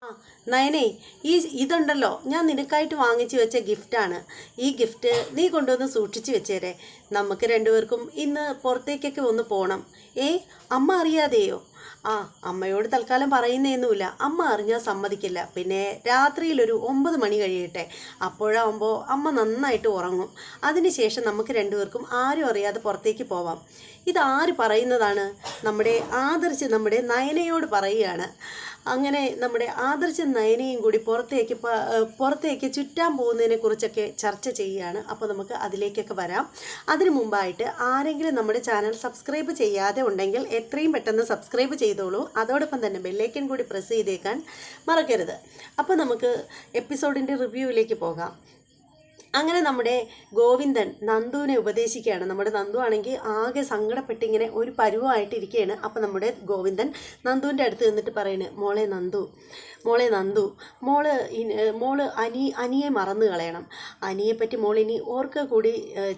ആ, നയനേ, ഇതുണ്ടല്ലോ, ഞാൻ നിനക്കായിട്ട് വാങ്ങിച്ചു വെച്ച ഗിഫ്റ്റാണ്. ഈ ഗിഫ്റ്റ് നീ കൊണ്ടുവന്ന് സൂക്ഷിച്ചു വെച്ചേരെ. നമുക്ക് രണ്ടുപേർക്കും ഇന്ന് പുറത്തേക്കൊക്കെ ഒന്ന് പോകണം. അമ്മ അറിയാതെയോ? ആ, അമ്മയോട് തൽക്കാലം പറയുന്നേന്നുമില്ല. അമ്മ അറിഞ്ഞാൽ സമ്മതിക്കില്ല. പിന്നെ രാത്രിയിലൊരു 9 മണി കഴിയട്ടെ. അപ്പോഴാകുമ്പോൾ അമ്മ നന്നായിട്ട് ഉറങ്ങും. അതിനുശേഷം നമുക്ക് രണ്ടുപേർക്കും ആരും അറിയാതെ പുറത്തേക്ക് പോവാം. ഇതാര് പറയുന്നതാണ്? നമ്മുടെ ആദർശ് നമ്മുടെ നയനയോട് പറയുകയാണ്. അങ്ങനെ നമ്മുടെ ആദർശം നയനയും കൂടി പുറത്തേക്ക് ചുറ്റാൻ പോകുന്നതിനെ കുറിച്ചൊക്കെ ചർച്ച ചെയ്യുകയാണ്. അപ്പോൾ നമുക്ക് അതിലേക്കൊക്കെ വരാം. അതിനു മുമ്പായിട്ട് ആരെങ്കിലും നമ്മുടെ ചാനൽ സബ്സ്ക്രൈബ് ചെയ്യാതെ ഉണ്ടെങ്കിൽ എത്രയും പെട്ടെന്ന് സബ്സ്ക്രൈബ് ചെയ്തോളൂ. അതോടൊപ്പം തന്നെ ബെല്ലൈക്കൻ കൂടി പ്രസ് ചെയ്തേക്കാൻ മറക്കരുത്. അപ്പോൾ നമുക്ക് എപ്പിസോഡിൻ്റെ റിവ്യൂവിലേക്ക് പോകാം. അങ്ങനെ നമ്മുടെ ഗോവിന്ദൻ നന്ദുവിനെ ഉപദേശിക്കുകയാണ്. നമ്മുടെ നന്ദു ആണെങ്കിൽ ആകെ സങ്കടപ്പെട്ടിങ്ങനെ ഒരു പരുവമായിട്ടിരിക്കുകയാണ്. അപ്പോൾ നമ്മുടെ ഗോവിന്ദൻ നന്ദുവിൻ്റെ അടുത്ത് നിന്നിട്ട് പറയുന്നത്, മോളെ നന്ദു, മോള് അനിയെ മറന്നു കളയണം. അനിയെപ്പറ്റി മോളിനി ഓർക്കുക കൂടി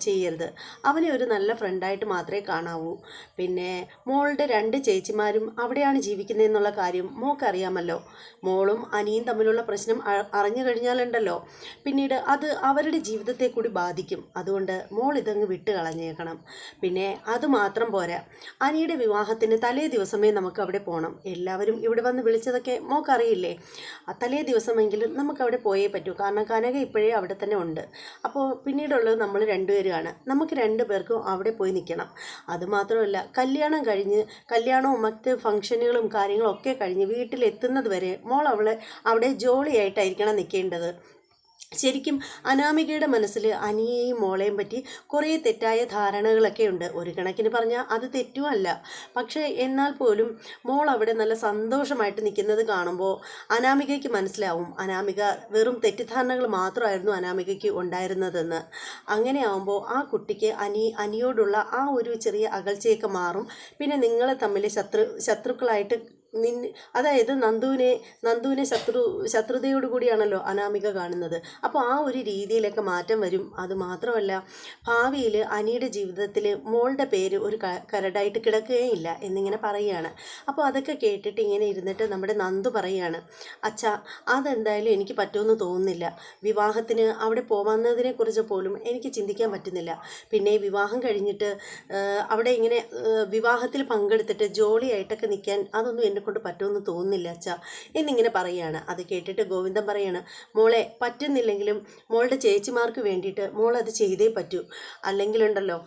ചെയ്യരുത്. അവനെ ഒരു നല്ല ഫ്രണ്ടായിട്ട് മാത്രമേ കാണാവൂ. പിന്നെ മോളുടെ 2 ചേച്ചിമാരും അവിടെയാണ് ജീവിക്കുന്നതെന്നുള്ള കാര്യം മോൾക്കറിയാമല്ലോ. മോളും അനിയും തമ്മിലുള്ള പ്രശ്നം അറിഞ്ഞു കഴിഞ്ഞാലുണ്ടല്ലോ, പിന്നീട് അത് അവരുടെ ജീവിതത്തെ കൂടി ബാധിക്കും. അതുകൊണ്ട് മോൾ ഇതങ്ങ് വിട്ട് കളഞ്ഞേക്കണം. പിന്നെ അതുമാത്രം പോരാ, അനിയുടെ വിവാഹത്തിന് തലേ ദിവസമേ നമുക്ക് അവിടെ പോകണം. എല്ലാവരും ഇവിടെ വന്ന് വിളിച്ചതൊക്കെ മോൾക്കറിയില്ലേ? തലേ ദിവസമെങ്കിലും നമുക്കവിടെ പോയേ പറ്റൂ. കാരണം കനക ഇപ്പോഴേ അവിടെ തന്നെ ഉണ്ട്. അപ്പോൾ പിന്നീടുള്ളത് നമ്മൾ രണ്ടുപേരുമാണ്. നമുക്ക് 2 പേർക്കും അവിടെ പോയി നിൽക്കണം. അതുമാത്രമല്ല, കല്യാണവും മറ്റ് ഫംഗ്ഷനുകളും കാര്യങ്ങളും ഒക്കെ കഴിഞ്ഞ് വീട്ടിലെത്തുന്നത് വരെ മോൾ അവിടെ ജോളിയായിട്ടായിരിക്കണം നിൽക്കേണ്ടത്. ശരിക്കും അനാമികയുടെ മനസ്സിൽ അനിയെയും മോളെയും പറ്റി കുറേ തെറ്റായ ധാരണകളൊക്കെ ഉണ്ട്. ഒരു കണക്കിന് പറഞ്ഞാൽ അത് തെറ്റുമല്ല. പക്ഷേ എന്നാൽ പോലും മോൾ അവിടെ നല്ല സന്തോഷമായിട്ട് നിൽക്കുന്നത് കാണുമ്പോൾ അനാമികയ്ക്ക് മനസ്സിലാവും അനാമിക വെറും തെറ്റിദ്ധാരണകൾ മാത്രമായിരുന്നു അനാമികയ്ക്ക് ഉണ്ടായിരുന്നതെന്ന്. അങ്ങനെ ആകുമ്പോൾ ആ കുട്ടിക്ക് അനിയോടുള്ള ആ ഒരു ചെറിയ അകൽച്ചയൊക്കെ മാറും. പിന്നെ നിങ്ങളെ തമ്മിൽ ശത്രുക്കളായിട്ട് അതായത് നന്ദുവിനെ ശത്രുതയോടു കൂടിയാണല്ലോ അനാമിക കാണുന്നത്. അപ്പോൾ ആ ഒരു രീതിയിലൊക്കെ മാറ്റം വരും. അതുമാത്രമല്ല, ഭാവിയിൽ അനിയുടെ ജീവിതത്തിൽ മോളുടെ പേര് ഒരു കരടായിട്ട് കിടക്കുകയില്ല എന്നിങ്ങനെ പറയുകയാണ്. അപ്പോൾ അതൊക്കെ കേട്ടിട്ട് ഇങ്ങനെ ഇരുന്നിട്ട് നമ്മുടെ നന്ദു പറയുകയാണ്, അച്ഛാ, അതെന്തായാലും എനിക്ക് പറ്റുമെന്ന് തോന്നുന്നില്ല. വിവാഹത്തിന് അവിടെ പോകുന്നതിനെക്കുറിച്ച് പോലും എനിക്ക് ചിന്തിക്കാൻ പറ്റുന്നില്ല. പിന്നെ വിവാഹം കഴിഞ്ഞിട്ട് അവിടെ ഇങ്ങനെ വിവാഹത്തിൽ പങ്കെടുത്തിട്ട് ജോളിയായിട്ടൊക്കെ നിൽക്കാൻ അതൊന്നും എന്നെ കൊണ്ട് പറ്റുമെന്ന് തോന്നുന്നില്ല അച്ഛാ എന്നിങ്ങനെ പറയുകയാണ്. അത് കേട്ടിട്ട് ഗോവിന്ദൻ പറയാണ്, മോളെ പറ്റുന്നില്ലെങ്കിലും മോളുടെ ചേച്ചിമാർക്ക് വേണ്ടിയിട്ട് മോളത് ചെയ്തേ പറ്റൂ. അല്ലെങ്കിലുണ്ടല്ലോ,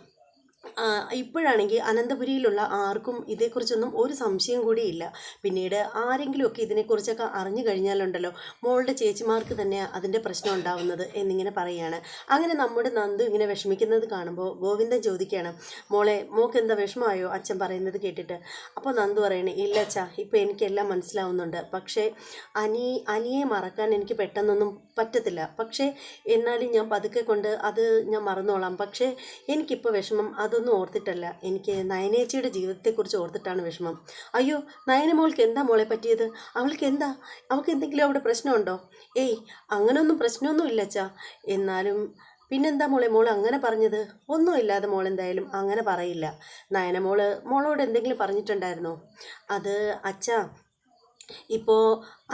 ഇപ്പോഴാണെങ്കിൽ അനന്തപുരിയിലുള്ള ആർക്കും ഇതേക്കുറിച്ചൊന്നും ഒരു സംശയം കൂടിയില്ല. പിന്നീട് ആരെങ്കിലുമൊക്കെ ഇതിനെക്കുറിച്ചൊക്കെ അറിഞ്ഞു കഴിഞ്ഞാലുണ്ടല്ലോ, മോളുടെ ചേച്ചിമാർക്ക് തന്നെ അതിൻ്റെ പ്രശ്നം ഉണ്ടാവുന്നത് എന്നിങ്ങനെ പറയുകയാണ്. അങ്ങനെ നമ്മുടെ നന്ദു ഇങ്ങനെ വിഷമിക്കുന്നത് കാണുമ്പോൾ ഗോവിന്ദൻ ചോദിക്കുകയാണ്, മോൾക്ക് എന്താ വിഷമമായോ അച്ഛൻ പറയുന്നത് കേട്ടിട്ട്? അപ്പോൾ നന്ദു പറയണേ, ഇല്ല അച്ഛാ, ഇപ്പോൾ എനിക്കെല്ലാം മനസ്സിലാവുന്നുണ്ട്. പക്ഷേ അനിയെ മറക്കാൻ എനിക്ക് പെട്ടെന്നൊന്നും പറ്റത്തില്ല. പക്ഷേ എന്നാലും ഞാൻ പതുക്കെ കൊണ്ട് അത് ഞാൻ മറന്നോളാം. പക്ഷേ എനിക്കിപ്പോൾ വിഷമം അതൊന്നും ഓർത്തിട്ടല്ല, എനിക്ക് നയനേച്ചിയുടെ ജീവിതത്തെക്കുറിച്ച് ഓർത്തിട്ടാണ് വിഷമം. അയ്യോ, നയനമോൾക്ക് എന്താ മോളെ പറ്റിയത്? അവൾക്ക് എന്തെങ്കിലും അവിടെ പ്രശ്നമുണ്ടോ? അങ്ങനെയൊന്നും പ്രശ്നമൊന്നും ഇല്ല അച്ഛാ. എന്നാലും പിന്നെന്താ മോൾ അങ്ങനെ പറഞ്ഞത്? ഒന്നുമില്ലാതെ മോളെന്തായാലും അങ്ങനെ പറയില്ല. മോളോട് എന്തെങ്കിലും പറഞ്ഞിട്ടുണ്ടായിരുന്നോ? അത് അച്ഛാ, ഇപ്പോൾ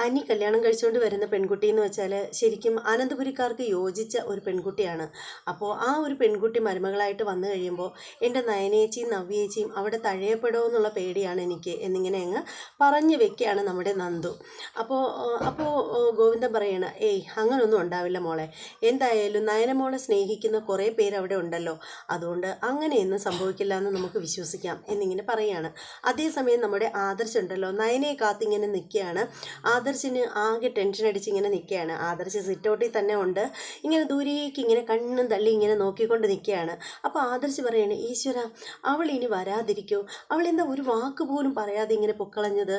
അനി കല്യാണം കഴിച്ചുകൊണ്ട് വരുന്ന പെൺകുട്ടി എന്ന് വെച്ചാൽ ശരിക്കും അനന്തപുരിക്കാർക്ക് യോജിച്ച ഒരു പെൺകുട്ടിയാണ്. അപ്പോൾ ആ ഒരു പെൺകുട്ടി മരുമകളായിട്ട് വന്നു കഴിയുമ്പോൾ എൻ്റെ നയനേച്ചിയും നവ്യേച്ചിയും അവിടെ തഴയപ്പെടുമെന്നുള്ള പേടിയാണ് എനിക്ക് എന്നിങ്ങനെ അങ്ങ് പറഞ്ഞു വെക്കുകയാണ് നമ്മുടെ നന്ദു. അപ്പോൾ ഗോവിന്ദൻ പറയണ, അങ്ങനൊന്നും ഉണ്ടാവില്ല മോളെ. എന്തായാലും നയനമോളെ സ്നേഹിക്കുന്ന കുറേ പേര് അവിടെ ഉണ്ടല്ലോ, അതുകൊണ്ട് അങ്ങനെയൊന്നും സംഭവിക്കില്ല എന്ന് നമുക്ക് വിശ്വസിക്കാം എന്നിങ്ങനെ പറയുകയാണ്. അതേസമയം നമ്മുടെ ആദർശ് ഉണ്ടല്ലോ, നയനയെ കാത്തിങ്ങനെ നിൽക്കുകയാണ്. ആദർശിന് ആകെ ടെൻഷൻ അടിച്ച് ഇങ്ങനെ നിൽക്കുകയാണ്. ആദർശ് സിറ്റൗട്ടിൽ തന്നെ ഉണ്ട്. ഇങ്ങനെ ദൂരേക്ക് ഇങ്ങനെ കണ്ണും തള്ളി ഇങ്ങനെ നോക്കിക്കൊണ്ട് നിൽക്കുകയാണ്. അപ്പോൾ ആദർശ് പറയാണ്, ഈശ്വര, അവൾ ഇനി വരാതിരിക്കോ? അവളെന്താ ഒരു വാക്ക് പോലും പറയാതെ ഇങ്ങനെ പൊക്കളഞ്ഞത്?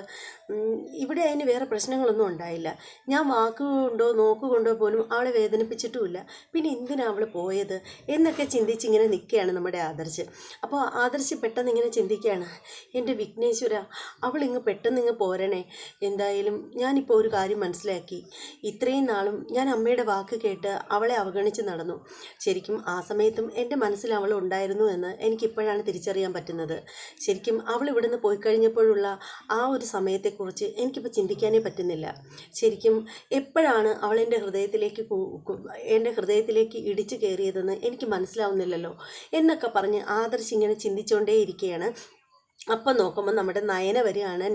ഇവിടെ അതിന് വേറെ പ്രശ്നങ്ങളൊന്നും ഉണ്ടായില്ല. ഞാൻ വാക്കുകൊണ്ടോ നോക്കുകൊണ്ടോ പോലും അവളെ വേദനിപ്പിച്ചിട്ടുമില്ല. പിന്നെ എന്തിനാ അവൾ പോയത് എന്നൊക്കെ ചിന്തിച്ചിങ്ങനെ നിൽക്കുകയാണ് നമ്മുടെ ആദർശ്. അപ്പോൾ ആദർശ് പെട്ടെന്ന് ഇങ്ങനെ ചിന്തിക്കുകയാണ്, എൻ്റെ വിഘ്നേശ്വര, അവളിങ്ങ് പെട്ടെന്ന് ഇങ്ങ് പോരണേ. എന്തായാലും ഞാനിപ്പോൾ ഒരു കാര്യം മനസ്സിലാക്കി. ഇത്രയും നാളും ഞാൻ അമ്മയുടെ വാക്ക് കേട്ട് അവളെ അവഗണിച്ച് നടന്നു. ശരിക്കും ആ സമയത്തും എൻ്റെ മനസ്സിൽ അവൾ ഉണ്ടായിരുന്നു എന്ന് എനിക്കിപ്പോഴാണ് തിരിച്ചറിയാൻ പറ്റുന്നത്. ശരിക്കും അവൾ ഇവിടുന്ന് പോയി കഴിഞ്ഞപ്പോഴുള്ള ആ ഒരു സമയത്തെക്കുറിച്ച് എനിക്കിപ്പോൾ ചിന്തിക്കാനേ പറ്റുന്നില്ല. ശരിക്കും എപ്പോഴാണ് അവൾ എൻ്റെ ഹൃദയത്തിലേക്ക് ഇടിച്ചു കയറിയതെന്ന് എനിക്ക് മനസ്സിലാവുന്നില്ലല്ലോ എന്നൊക്കെ പറഞ്ഞ് ആദർശ് ഇങ്ങനെ ചിന്തിച്ചുകൊണ്ടേയിരിക്കുകയാണ്. അപ്പം നോക്കുമ്പോൾ നമ്മുടെ നയന വരികയാണ്.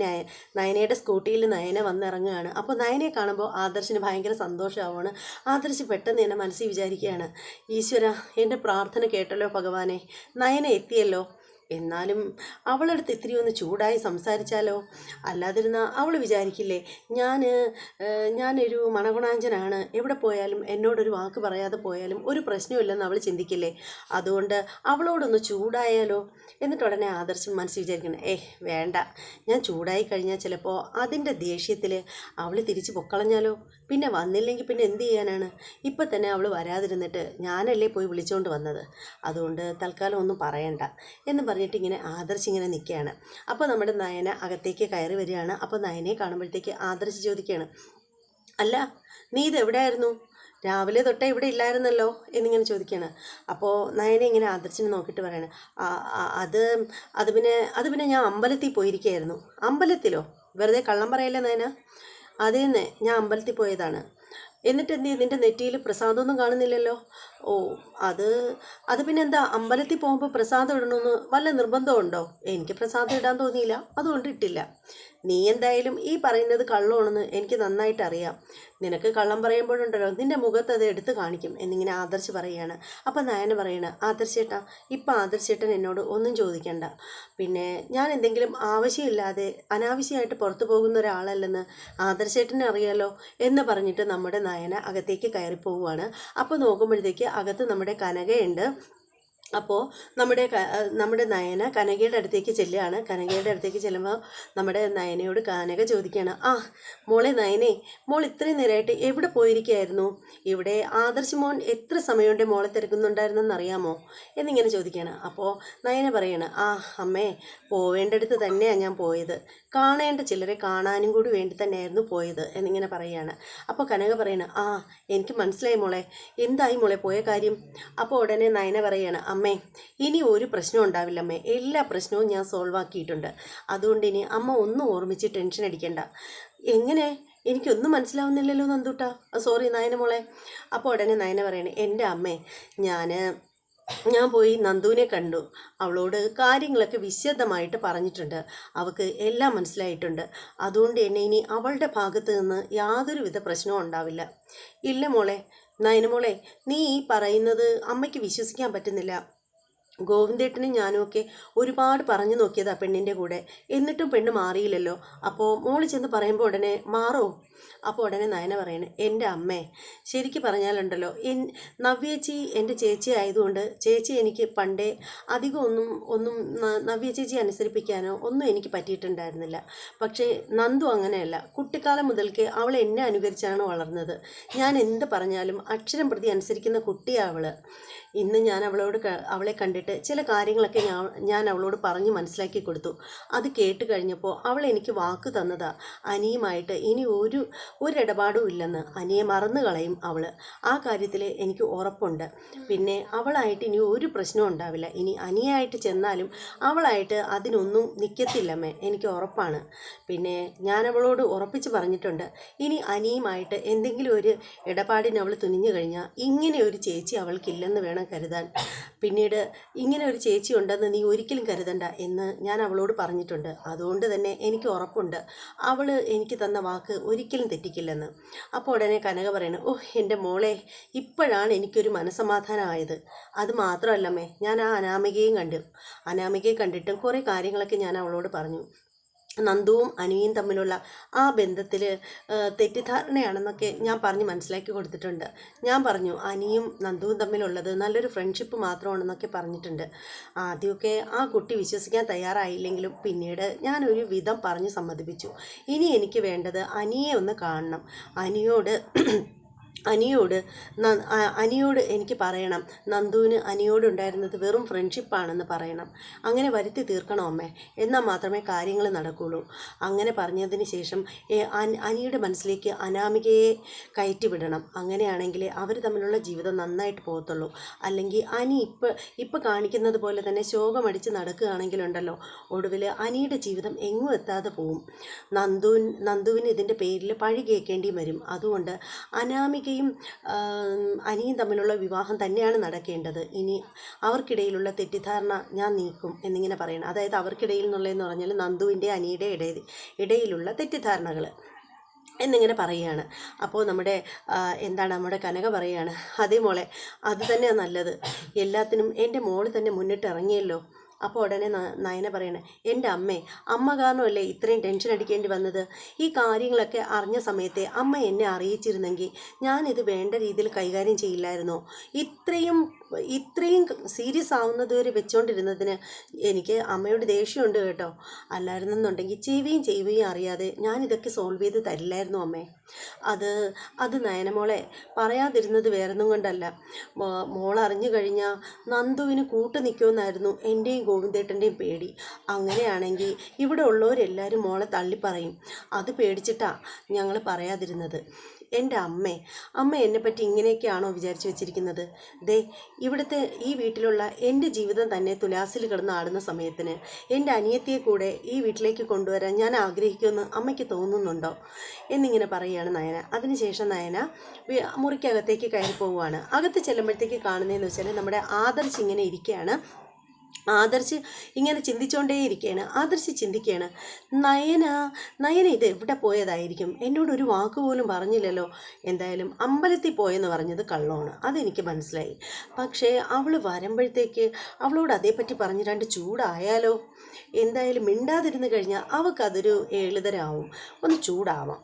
നയനയുടെ സ്കൂട്ടിയിൽ നയന വന്നിറങ്ങുകയാണ്. അപ്പോൾ നയനയെ കാണുമ്പോൾ ആദർശിന് ഭയങ്കര സന്തോഷമാവുകയാണ്. ആദർശ് പെട്ടെന്ന് തന്നെ മനസ്സിൽ വിചാരിക്കുകയാണ്, ഈശ്വര, എൻ്റെ പ്രാർത്ഥന കേട്ടല്ലോ ഭഗവാനെ, നയന എത്തിയല്ലോ. എന്നാലും അവളടുത്ത് ഇത്തിരി ഒന്ന് ചൂടായി സംസാരിച്ചാലോ? അല്ലാതിരുന്നാൽ അവൾ വിചാരിക്കില്ലേ ഞാനൊരു മണഗുണാഞ്ചനാണ്, എവിടെ പോയാലും എന്നോടൊരു വാക്ക് പറയാതെ പോയാലും ഒരു പ്രശ്നമില്ലെന്ന് അവൾ ചിന്തിക്കില്ലേ? അതുകൊണ്ട് അവളോടൊന്ന് ചൂടായാലോ? എന്നിട്ട് ഉടനെ ആദർശം മനസ്സിൽ വിചാരിക്കണം, വേണ്ട, ഞാൻ ചൂടായി കഴിഞ്ഞാൽ ചിലപ്പോൾ അതിൻ്റെ ദേഷ്യത്തിൽ അവൾ തിരിച്ച് പൊക്കളഞ്ഞാലോ? പിന്നെ വന്നില്ലെങ്കിൽ പിന്നെ എന്ത് ചെയ്യാനാണ്? ഇപ്പം തന്നെ അവൾ വരാതിരുന്നിട്ട് ഞാനല്ലേ പോയി വിളിച്ചുകൊണ്ട് വന്നത്, അതുകൊണ്ട് തൽക്കാലം ഒന്നും പറയണ്ട എന്ന് പറഞ്ഞിട്ട് ഇങ്ങനെ ആദർശ് ഇങ്ങനെ നിൽക്കുകയാണ്. അപ്പോൾ നമ്മുടെ നയന അകത്തേക്ക് കയറി വരികയാണ്. അപ്പോൾ നയനയെ കാണുമ്പോഴത്തേക്ക് ആദർശ് ചോദിക്കുകയാണ്, അല്ല, നീ ഇതെവിടെയായിരുന്നു? രാവിലെ തൊട്ടേ ഇവിടെ ഇല്ലായിരുന്നല്ലോ എന്നിങ്ങനെ ചോദിക്കുകയാണ്. അപ്പോൾ നയന ഇങ്ങനെ ആദർശിനെ നോക്കിയിട്ട് പറയാണ്, അത് പിന്നെ ഞാൻ അമ്പലത്തിൽ പോയിരിക്കുകയായിരുന്നു. അമ്പലത്തിലോ? വെറുതെ കള്ളം പറയല്ലേ നയന? അതേന്നെ, ഞാൻ അമ്പലത്തിൽ പോയതാണ്. എന്നിട്ട് എന്ത് ചെയ്യും? നിൻ്റെ നെറ്റിയിൽ പ്രസാദമൊന്നും കാണുന്നില്ലല്ലോ? ഓ, അത് പിന്നെന്താ, അമ്പലത്തിൽ പോകുമ്പോൾ പ്രസാദം ഇടണമെന്ന് വല്ല നിർബന്ധമുണ്ടോ? എനിക്ക് പ്രസാദം ഇടാൻ തോന്നിയില്ല, അതുകൊണ്ട് ഇട്ടില്ല. നീ എന്തായാലും ഈ പറയുന്നത് കള്ളമാണെന്ന് എനിക്ക് നന്നായിട്ട് അറിയാം. നിനക്ക് കള്ളം പറയുമ്പോഴുണ്ടല്ലോ നിൻ്റെ മുഖത്ത് അത് എടുത്ത് കാണിക്കും എന്നിങ്ങനെ ആദർശ് പറയുകയാണ്. അപ്പം നയന പറയണ, ആദർശേട്ടാ, ഇപ്പം ആദർശേട്ടൻ എന്നോട് ഒന്നും ചോദിക്കണ്ട. പിന്നെ ഞാൻ എന്തെങ്കിലും ആവശ്യമില്ലാതെ അനാവശ്യമായിട്ട് പുറത്തു പോകുന്ന ഒരാളല്ലെന്ന് ആദർശേട്ടനെ അറിയാലോ എന്ന് പറഞ്ഞിട്ട് നമ്മുടെ നയന അകത്തേക്ക് കയറി പോവുകയാണ്. അപ്പോൾ നോക്കുമ്പോഴത്തേക്ക് അകത്ത് നമ്മുടെ കനകയുണ്ട്. അപ്പോൾ നമ്മുടെ നയന കനകയുടെ അടുത്തേക്ക് ചെല്ലുകയാണ്. കനകയുടെ അടുത്തേക്ക് ചെല്ലുമ്പോൾ നമ്മുടെ നയനയോട് കനക ചോദിക്കുകയാണ്, മോളെ നയനെ, മോൾ ഇത്രയും നേരമായിട്ട് എവിടെ പോയിരിക്കുകയായിരുന്നു? ഇവിടെ ആദർശ് മോൻ എത്ര സമയം കൊണ്ട് മോളെ തിരക്കുന്നുണ്ടായിരുന്നെന്ന് അറിയാമോ എന്നിങ്ങനെ ചോദിക്കുകയാണ്. അപ്പോൾ നയന പറയാണ്, അമ്മേ, പോവേണ്ടടുത്ത് തന്നെയാണ് ഞാൻ പോയത്. കാണേണ്ട ചിലരെ കാണാനും കൂടി വേണ്ടി തന്നെയായിരുന്നു പോയത് എന്നിങ്ങനെ പറയുകയാണ്. അപ്പോൾ കനക പറയണ, എനിക്ക് മനസ്സിലായി മോളെ, എന്തായി മോളെ പോയ കാര്യം? അപ്പോൾ ഉടനെ നയന പറയാണ്, അമ്മേ, ഇനി ഒരു പ്രശ്നം ഉണ്ടാവില്ല അമ്മേ, എല്ലാ പ്രശ്നവും ഞാൻ സോൾവ് ആക്കിയിട്ടുണ്ട്. അതുകൊണ്ട് ഇനി അമ്മ ഒന്നും ഓർമ്മിച്ച് ടെൻഷൻ അടിക്കണ്ട. എങ്ങനെ? എനിക്കൊന്നും മനസ്സിലാവുന്നില്ലല്ലോ നന്ദൂട്ടാ, സോറി നയന മോളെ. അപ്പോൾ ഉടനെ നയന പറയണേ, എൻ്റെ അമ്മേ, ഞാൻ പോയി നന്ദുവിനെ കണ്ടു. അവളോട് കാര്യങ്ങളൊക്കെ വിശദമായിട്ട് പറഞ്ഞിട്ടുണ്ട്. അവൾക്ക് എല്ലാം മനസ്സിലായിട്ടുണ്ട്. അതുകൊണ്ട് തന്നെ ഇനി അവളുടെ ഭാഗത്ത് നിന്ന് യാതൊരുവിധ പ്രശ്നവും ഉണ്ടാവില്ല. ഇല്ല മോളെ, നയന മോളെ, നീ ഈ പറയുന്നത് അമ്മയ്ക്ക് വിശ്വസിക്കാൻ പറ്റുന്നില്ല. ഗോവിന്ദേട്ടനും ഞാനും ഒക്കെ ഒരുപാട് പറഞ്ഞു നോക്കിയതാ പെണ്ണിൻ്റെ കൂടെ, എന്നിട്ടും പെണ്ണ് മാറിയില്ലല്ലോ. അപ്പോൾ മോള് ചെന്ന് പറയുമ്പോൾ ഉടനെ മാറോ? അപ്പോൾ ഉടനെ നയന പറയണേ, എൻ്റെ അമ്മേ, ശരിക്കും പറഞ്ഞാലുണ്ടല്ലോ, നവ്യേച്ചി എൻ്റെ ചേച്ചി ആയതുകൊണ്ട് ചേച്ചി എനിക്ക് പണ്ടേ അധികം ഒന്നും നവ്യ ചേച്ചി അനുസരിപ്പിക്കാനോ ഒന്നും എനിക്ക് പറ്റിയിട്ടുണ്ടായിരുന്നില്ല. പക്ഷേ നന്ദു അങ്ങനെയല്ല. കുട്ടിക്കാലം മുതൽക്ക് അവൾ എന്നെ അനുകരിച്ചാണ് വളർന്നത്. ഞാൻ എന്ത് പറഞ്ഞാലും അക്ഷരം പ്രതി അനുസരിക്കുന്ന കുട്ടിയാണ് അവൾ. ഇന്ന് ഞാൻ അവളെ കണ്ടിട്ട് ചില കാര്യങ്ങളൊക്കെ ഞാൻ അവളോട് പറഞ്ഞ് മനസ്സിലാക്കി കൊടുത്തു. അത് കേട്ട് കഴിഞ്ഞപ്പോൾ അവൾ എനിക്ക് വാക്ക് തന്നതാ, അനിയുമായിട്ട് ഇനി ഒരിടപാടും ഇല്ലെന്ന്. അനിയെ മറന്നു കളയും അവൾ. ആ കാര്യത്തിൽ എനിക്ക് ഉറപ്പുണ്ട്. പിന്നെ അവളായിട്ട് ഇനി ഒരു പ്രശ്നവും ഉണ്ടാവില്ല. ഇനി അനിയായിട്ട് ചെന്നാലും അവളായിട്ട് അതിനൊന്നും നിൽക്കത്തില്ലമ്മേ, എനിക്ക് ഉറപ്പാണ്. പിന്നെ ഞാൻ അവളോട് ഉറപ്പിച്ച് പറഞ്ഞിട്ടുണ്ട്, ഇനി അനിയുമായിട്ട് എന്തെങ്കിലും ഒരു ഇടപാടിന് അവൾ തുനിഞ്ഞു കഴിഞ്ഞാൽ ഇങ്ങനെ ഒരു ചേച്ചി അവൾക്കില്ലെന്ന് വേണം കരുതാൻ. പിന്നീട് ഇങ്ങനെ ഒരു ചേച്ചി ഉണ്ടെന്ന് നീ ഒരിക്കലും കരുതണ്ട എന്ന് ഞാൻ അവളോട് പറഞ്ഞിട്ടുണ്ട്. അതുകൊണ്ട് തന്നെ എനിക്ക് ഉറപ്പുണ്ട് അവൾ എനിക്ക് തന്ന വാക്ക് ഒരിക്കലും തെറ്റിക്കില്ലെന്ന്. അപ്പോൾ ഉടനെ കനക പറയണു, എൻ്റെ മോളെ, ഇപ്പോഴാണ് എനിക്കൊരു മനസ്സമാധാനമായത്. അത് മാത്രമല്ലമ്മേ, ഞാൻ അനാമികയെ കണ്ടിട്ടും കുറേ കാര്യങ്ങളൊക്കെ ഞാൻ അവളോട് പറഞ്ഞു. നന്ദുവും അനിയും തമ്മിലുള്ള ആ ബന്ധത്തിൽ തെറ്റിദ്ധാരണയാണെന്നൊക്കെ ഞാൻ പറഞ്ഞ് മനസ്സിലാക്കി കൊടുത്തിട്ടുണ്ട്. ഞാൻ പറഞ്ഞു അനിയും നന്ദുവും തമ്മിലുള്ളത് നല്ലൊരു ഫ്രണ്ട്ഷിപ്പ് മാത്രമാണെന്നൊക്കെ പറഞ്ഞിട്ടുണ്ട്. ആദ്യമൊക്കെ ആ കുട്ടി വിശ്വസിക്കാൻ തയ്യാറായില്ലെങ്കിലും പിന്നീട് ഞാനൊരു വിധം പറഞ്ഞ് സമ്മതിപ്പിച്ചു. ഇനി എനിക്ക് വേണ്ടത് അനിയെ ഒന്ന് കാണണം. അനിയോട് അനിയോട് അനിയോട് എനിക്ക് പറയണം, നന്ദുവിന് അനിയോടുണ്ടായിരുന്നത് വെറും ഫ്രണ്ട്ഷിപ്പാണെന്ന് പറയണം. അങ്ങനെ വരുത്തി തീർക്കണം അമ്മേ, എന്നാൽ മാത്രമേ കാര്യങ്ങൾ നടക്കുകയുള്ളൂ. അങ്ങനെ പറഞ്ഞതിന് ശേഷം അനിയുടെ മനസ്സിലേക്ക് അനാമികയെ കയറ്റി വിടണം. അങ്ങനെയാണെങ്കിൽ അവർ തമ്മിലുള്ള ജീവിതം നന്നായിട്ട് പോകത്തുള്ളൂ. അല്ലെങ്കിൽ അനി ഇപ്പം കാണിക്കുന്നത് പോലെ തന്നെ ശോകമടിച്ച് നടക്കുകയാണെങ്കിലുണ്ടല്ലോ, ഒടുവിൽ അനിയുടെ ജീവിതം എങ്ങും എത്താതെ പോവും. നന്ദുവിന് ഇതിൻ്റെ പേരിൽ പഴി കേൾക്കേണ്ടിയും വരും. അതുകൊണ്ട് അനാമിക അനിയും തമ്മിലുള്ള വിവാഹം തന്നെയാണ് നടക്കേണ്ടത്. ഇനി അവർക്കിടയിലുള്ള തെറ്റിദ്ധാരണ ഞാൻ നീക്കും എന്നിങ്ങനെ പറയണം. അതായത് അവർക്കിടയിൽ എന്നുള്ളതെന്ന് പറഞ്ഞാൽ നന്ദുവിൻ്റെ അനിയുടെ ഇടയിലുള്ള തെറ്റിദ്ധാരണകൾ എന്നിങ്ങനെ പറയുകയാണ്. അപ്പോൾ നമ്മുടെ കനക പറയുകയാണ്, അതേ മോളെ, അത് തന്നെയാണ് നല്ലത്. എല്ലാത്തിനും എൻ്റെ മോള് തന്നെ മുന്നിട്ട് ഇറങ്ങിയല്ലോ. അപ്പോൾ ഉടനെ നയന പറയണേ, എൻ്റെ അമ്മ കാരണമല്ലേ ഇത്രയും ടെൻഷൻ അടിക്കേണ്ടി വന്നത്. ഈ കാര്യങ്ങളൊക്കെ അറിഞ്ഞ സമയത്തെ അമ്മ എന്നെ അറിയിച്ചിരുന്നെങ്കിൽ ഞാനിത് വേണ്ട രീതിയിൽ കൈകാര്യം ചെയ്യില്ലായിരുന്നോ? ഇത്രയും സീരിയസ് ആവുന്നതുവരെ വെച്ചുകൊണ്ടിരുന്നതിന് എനിക്ക് അമ്മയോട് ദേഷ്യമുണ്ട് കേട്ടോ. അല്ലായിരുന്നെന്നുണ്ടെങ്കിൽ ചെയ്യുകയും അറിയാതെ ഞാനിതൊക്കെ സോൾവ് ചെയ്ത് തരില്ലായിരുന്നു അമ്മേ. അത് നയനമോളെ പറയാതിരുന്നത് വേറൊന്നും കൊണ്ടല്ല. മോൾ അറിഞ്ഞു കഴിഞ്ഞാൽ നന്ദുവിന് കൂട്ടു നിൽക്കുമെന്നായിരുന്നു എൻ്റെയും ഗോവിന്ദേട്ടൻ്റെയും പേടി. അങ്ങനെയാണെങ്കിൽ ഇവിടെ ഉള്ളവരെല്ലാവരും മോളെ തള്ളിപ്പറയും. അത് പേടിച്ചിട്ടാണ് ഞങ്ങൾ പറയാതിരുന്നത്. എൻ്റെ അമ്മ എന്നെപ്പറ്റി ഇങ്ങനെയൊക്കെയാണോ വിചാരിച്ചു വെച്ചിരിക്കുന്നത്? ഇവിടുത്തെ ഈ വീട്ടിലുള്ള എൻ്റെ ജീവിതം തന്നെ തുലാസിൽ കിടന്ന് ആടുന്ന സമയത്തിന് എൻ്റെ അനിയത്തിയെ കൂടെ ഈ വീട്ടിലേക്ക് കൊണ്ടുവരാൻ ഞാൻ ആഗ്രഹിക്കുമെന്ന് അമ്മയ്ക്ക് തോന്നുന്നുണ്ടോ എന്നിങ്ങനെ പറയുകയാണ് നയന. അതിനുശേഷം നയന മുറിക്കകത്തേക്ക് കയറി പോവുകയാണ്. അകത്ത് ചെല്ലുമ്പോഴത്തേക്ക് കാണുന്നതെന്ന് വെച്ചാൽ നമ്മുടെ ആദർശ് ഇങ്ങനെ ഇരിക്കുകയാണ്. ആദർശ് ഇങ്ങനെ ചിന്തിച്ചുകൊണ്ടേയിരിക്കുകയാണ്. ആദർശ് ചിന്തിക്കുകയാണ്, നയന ഇത് എവിടെ പോയതായിരിക്കും? എന്നോടൊരു വാക്ക് പോലും പറഞ്ഞില്ലല്ലോ. എന്തായാലും അമ്പലത്തിൽ പോയെന്ന് പറഞ്ഞത് കള്ളമാണ്, അതെനിക്ക് മനസ്സിലായി. പക്ഷേ അവൾ വരുമ്പോഴത്തേക്ക് അവളോട് അതേപ്പറ്റി പറഞ്ഞ് രണ്ട് ചൂടായാലോ? എന്തായാലും മിണ്ടാതിരുന്ന് കഴിഞ്ഞാൽ അവൾക്കതൊരു എളുതരാവും. ഒന്ന് ചൂടാവാം.